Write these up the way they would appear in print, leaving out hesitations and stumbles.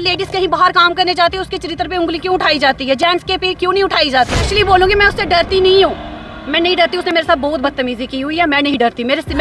Ladies कहीं बाहर काम करने जाती है उसके चरित्र पे उंगली क्यों उठाई जाती है, जेंट्स के पे क्यों नहीं उठाई जाती? इसलिए बोलूंगी मैं उससे डरती नहीं हूँ, मैं नहीं डरती। उसने मेरे साथ बहुत बदतमीजी की हुई है, मैं नहीं डरती। मेरे से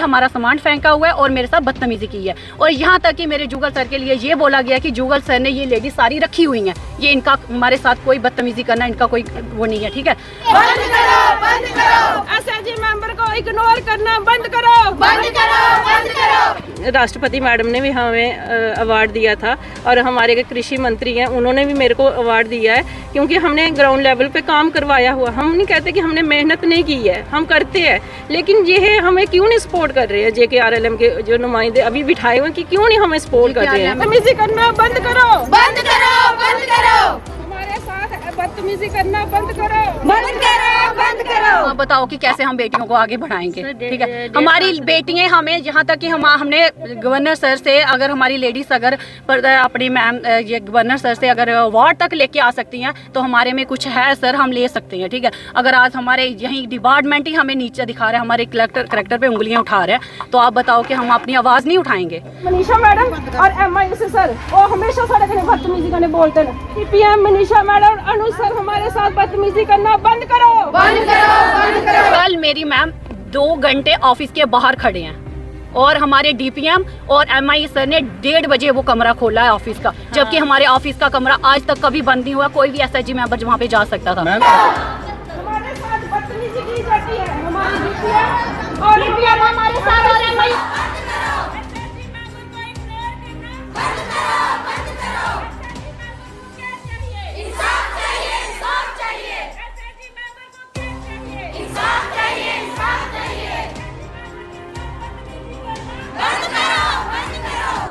हमारा सामान फेंका हुआ है और मेरे साथ बदतमीजी की है। और यहाँ तक कि मेरे जुगल सर के लिए ये बोला गया कि जुगल सर ने ये लेडीज सारी रखी हुई हैं, ये इनका हमारे साथ कोई बदतमीजी करना इनका कोई वो नहीं है। ठीक है, बंद करो, बंद करो। एसएचजी मेंबर को इग्नोर करना बंद करो, बंद करो, बंद करो। राष्ट्रपति मैडम ने भी हमें अवार्ड दिया था और हमारे कृषि मंत्री हैं उन्होंने भी मेरे को अवार्ड दिया है, क्योंकि हमने ग्राउंड लेवल पे काम करवाया हुआ। हम नहीं कहते कि हमने मेहनत नहीं की है, हम करते हैं, लेकिन ये हमें क्यों नहीं सपोर्ट कर रहे हैं? JKRLM के जो नुमाइंदे अभी बिठाए हुए कि क्यों नहीं हमें सपोर्ट कर रहे हैं? बदतमीजी करना बंद करो, बंद करो, बंद करो। हमारे साथ बदतमीजी करना बंद करो, बंद करो, बंद करो। आप बताओ कि कैसे हम बेटियों को आगे बढ़ाएंगे? ठीक है, हमारी बेटियां हमें यहाँ तक कि हमने गवर्नर सर से अगर हमारी लेडीज अगर अपनी मैम ये गवर्नर सर से अगर अवार्ड तक लेके आ सकती हैं तो हमारे में कुछ है सर, हम ले सकते हैं। ठीक है, अगर आज हमारे यही डिपार्टमेंट ही हमें नीचे दिखा रहा है, हमारे कलेक्टर पे उंगलियां उठा रहे हैं, तो आप बताओ कि हम अपनी आवाज़ नहीं उठाएंगे? मनीषा मैडम और MIS सर वो हमेशा सारे बदतमीजी करने बोलते हैं। PM मनीषा मैडम अनुज सर हमारे साथ बदतमीजी करना बंद करो, बंद करो, बंद करो। कल मेरी मैम 2 घंटे ऑफिस के बाहर खड़े हैं और हमारे DPM और MIS सर ने 1:30 बजे वो कमरा खोला है ऑफिस का, जबकि हमारे ऑफिस का कमरा आज तक कभी बंद नहीं हुआ। कोई भी SHG मेंबर वहाँ पे जा सकता था। हमारे साथ बदतमीजी की जाती है, हमारी DPM और DPM हमारे साथ और MIS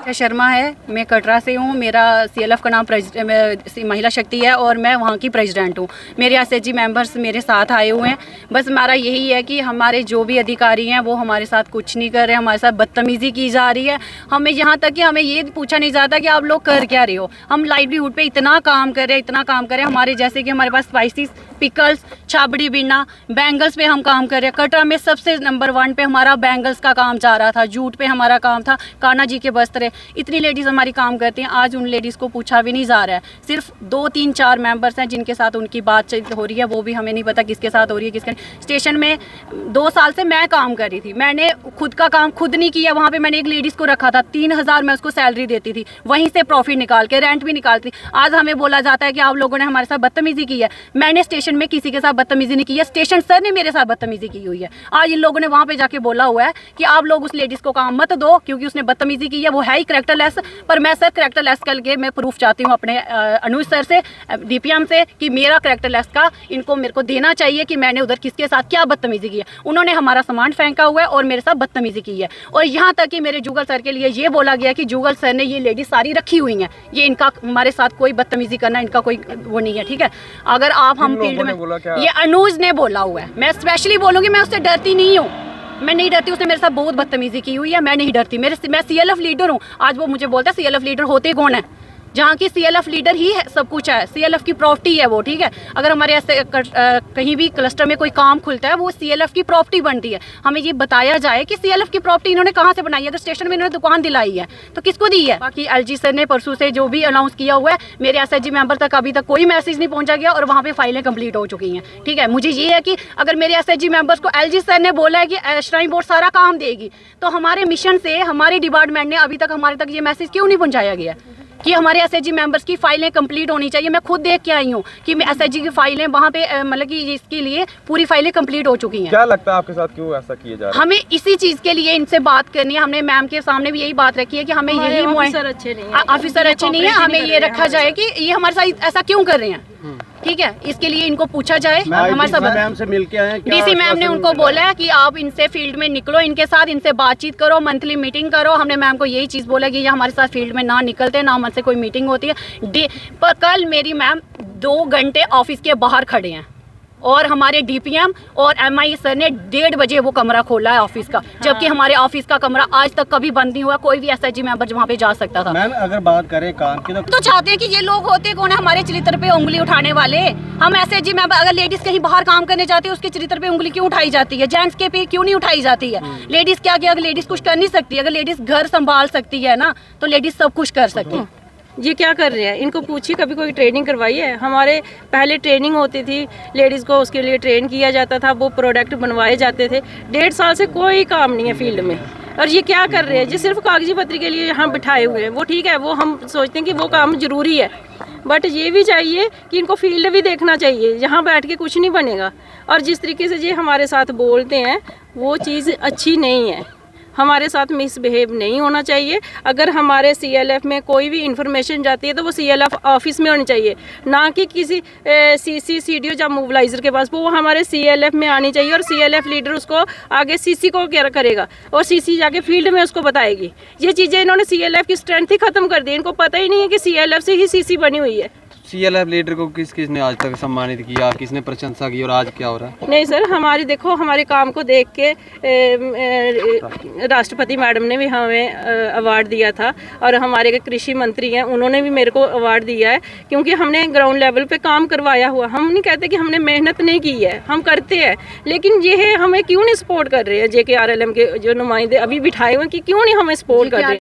शर्मा है, मैं कटरा से हूँ। मेरा CLF का नाम महिला शक्ति है और मैं वहाँ की प्रेसिडेंट हूँ। मेरे SHG मेंबर्स मेरे साथ आए हुए हैं। बस हमारा यही है कि हमारे जो भी अधिकारी हैं वो हमारे साथ कुछ नहीं कर रहे, हमारे साथ बदतमीज़ी की जा रही है। हमें यहाँ तक कि हमें ये पूछा नहीं जाता कि आप लोग कर क्या रहे हो। हम लाइवलीहुड पे इतना काम कर रहे हैं, इतना काम कर रहे हैं। हमारे जैसे कि हमारे पास स्पाइसीज, पिकल्स, छाबड़ी बिना, बैंगल्स पे हम काम कर रहे हैं। कटरा में सबसे नंबर 1 पे हमारा बैंगल्स का काम जा रहा था, जूट पे हमारा काम था, कान्हा जी के वस्त्र। इतनी लेडीज़ हमारी काम करती हैं, आज उन लेडीज़ को पूछा भी नहीं जा रहा है। सिर्फ 2, 3, 4 मेंबर्स हैं जिनके साथ उनकी बातचीत हो रही है, वो भी हमें नहीं पता किसके साथ हो रही है किसके। स्टेशन में 2 साल से मैं काम कर रही थी, मैंने खुद का काम खुद नहीं किया। वहाँ पे मैंने एक लेडीज़ को रखा था, 3000 मैं उसको सैलरी देती थी, वहीं से प्रॉफिट निकाल के रेंट भी निकालती। आज हमें बोला जाता है कि आप लोगों ने हमारे साथ बदतमीजी की है। मैंने स्टेशन में किसी के साथ बदतमीजी नहीं की है, स्टेशन सर ने मेरे साथ बदतमीजी की हुई है। आज इन लोगों ने वहाँ पे जाके बोला हुआ है कि आप लोग उस लेडीज़ को काम मत दो क्योंकि उसने बदतमीजी की है, वो है ही करैक्टरलेस। पर मैं सर करैक्टरलेस करके मैं प्रूफ चाहती हूँ अपने अनुज सर से, DPM से, कि मेरा करैक्टरलेस का इनको मेरे को देना चाहिए कि मैंने उधर किसके साथ क्या बदतमीजी की है। उन्होंने हमारा सामान फेंका हुआ है और मेरे साथ बदतमीजी की है। और यहाँ तक कि मेरे जुगल सर के लिए ये बोला गया कि जुगल सर ने ये लेडीज सारी रखी हुई हैं, ये इनका हमारे साथ कोई बदतमीजी करना इनका कोई वो नहीं है। ठीक है, अगर आप हम फील्ड में, ये अनुज ने बोला हुआ है, मैं स्पेशली बोलूँगी, मैं उससे डरती नहीं हूँ, मैं नहीं डरती। उसने मेरे साथ बहुत बदतमीजी की हुई है, मैं नहीं डरती। मैं CLF लीडर हूँ। आज वो मुझे बोलता है CLF लीडर होते कौन है? जहाँ की CLF लीडर ही है, सब कुछ है, CLF की प्रॉपर्टी है वो। ठीक है, अगर हमारे ऐसे कहीं भी क्लस्टर में कोई काम खुलता है वो CLF की प्रॉपर्टी बनती है। हमें ये बताया जाए कि CLF की प्रॉपर्टी इन्होंने कहाँ से बनाई है। अगर स्टेशन में इन्होंने दुकान दिलाई है तो किसको दी है? बाकी LG सर ने परसों से जो भी अनाउंस किया हुआ है, मेरे SHG मेंबर तक अभी तक कोई मैसेज नहीं पहुँचा गया और वहाँ पर फाइलें कंप्लीट हो चुकी हैं। ठीक है, मुझे ये है कि अगर मेरे SHG मेंबर्स को LG सर ने बोला है कि श्राइन बोर्ड सारा काम देगी, तो हमारे मिशन से हमारे डिपार्टमेंट ने अभी तक हमारे तक ये मैसेज क्यों नहीं पहुँचाया गया कि हमारे SHG मेंबर्स की फाइलें कंप्लीट होनी चाहिए? मैं खुद देख के आई हूँ कि SHG की फाइलें वहाँ पे मतलब कि इसके लिए पूरी फाइलें कंप्लीट हो चुकी हैं। क्या लगता है आपके साथ क्यों ऐसा किया जा रहा है? हमें इसी चीज़ के लिए इनसे बात करनी है। हमने मैम के सामने भी यही बात रखी है कि हमें यही ऑफिसर अच्छे नहीं है, हमें ये रखा जाए कि ये हमारे साथ ऐसा क्यों कर रहे हैं। ठीक है, इसके लिए इनको पूछा जाए। हमारे साथ मैम से मिल के आए, DC मैम ने उनको बोला है कि आप इनसे फील्ड में निकलो, इनके साथ इनसे बातचीत करो, मंथली मीटिंग करो। हमने मैम को यही चीज़ बोला कि ये हमारे साथ फील्ड में ना निकलते, ना हमसे कोई मीटिंग होती है। पर कल मेरी मैम 2 घंटे ऑफिस के बाहर खड़े हैं और हमारे डीपीएम और एमआई सर ने 1:30 बजे वो कमरा खोला है ऑफिस का, जबकि हमारे ऑफिस का कमरा आज तक कभी बंद नहीं हुआ। कोई भी एसएचजी मेंबर वहाँ पे जा सकता था। मैम अगर बात करें काम की तो चाहते हैं कि ये लोग होते कौन है हमारे चरित्र पे उंगली उठाने वाले। हम एसएचजी मेंबर, अगर लेडीज कहीं बाहर काम करने जाती है उसके चरित्र पे उंगली क्यों उठाई जाती है, जेंट्स के पे क्यों नहीं उठाई जाती है? लेडीज क्या किया, अगर लेडीज कुछ कर नहीं सकती, अगर लेडीज घर संभाल सकती है ना तो लेडीज सब कुछ कर सकती है। ये क्या कर रहे हैं, इनको पूछिए कभी कोई ट्रेनिंग करवाई है? हमारे पहले ट्रेनिंग होती थी, लेडीज़ को उसके लिए ट्रेन किया जाता था, वो प्रोडक्ट बनवाए जाते थे। 1.5 साल से कोई काम नहीं है फील्ड में। और ये क्या कर रहे हैं, ये सिर्फ कागजी पत्र के लिए यहाँ बिठाए हुए हैं। वो ठीक है, वो हम सोचते हैं कि वो काम ज़रूरी है, बट ये भी चाहिए कि इनको फील्ड भी देखना चाहिए। यहाँ बैठ के कुछ नहीं बनेगा। और जिस तरीके से ये हमारे साथ बोलते हैं वो चीज़ अच्छी नहीं है। हमारे साथ मिसबिहेव नहीं होना चाहिए। अगर हमारे सीएलएफ में कोई भी इंफॉर्मेशन जाती है तो वो सीएलएफ ऑफिस में होनी चाहिए, ना कि किसी सीसी सीडीओ या मोबिलाइजर के पास। वो हमारे सीएलएफ में आनी चाहिए और सीएलएफ लीडर उसको आगे सीसी को क्या करेगा और सीसी जाके फील्ड में उसको बताएगी। ये चीज़ें इन्होंने सीएलएफ की स्ट्रेंथ ही खत्म कर दी। इनको पता ही नहीं है कि सीएलएफ से ही सीसी बनी हुई है। सीएलएफ लीडर को किसने आज तक सम्मानित किया, किसने प्रशंसा की और आज क्या हो रहा है? नहीं सर, हमारी देखो हमारे काम को देख के राष्ट्रपति मैडम ने भी हमें अवार्ड दिया था और हमारे कृषि मंत्री हैं उन्होंने भी मेरे को अवार्ड दिया है, क्योंकि हमने ग्राउंड लेवल पे काम करवाया हुआ। हम नहीं कहते कि हमने मेहनत नहीं की है, हम करते हैं, लेकिन ये है हमें क्यों नहीं सपोर्ट कर रहे हैं। JKRLM के जो नुमाइंदे अभी बिठाए हुए हैं कि क्यों नहीं हमें सपोर्ट कर रहे हैं।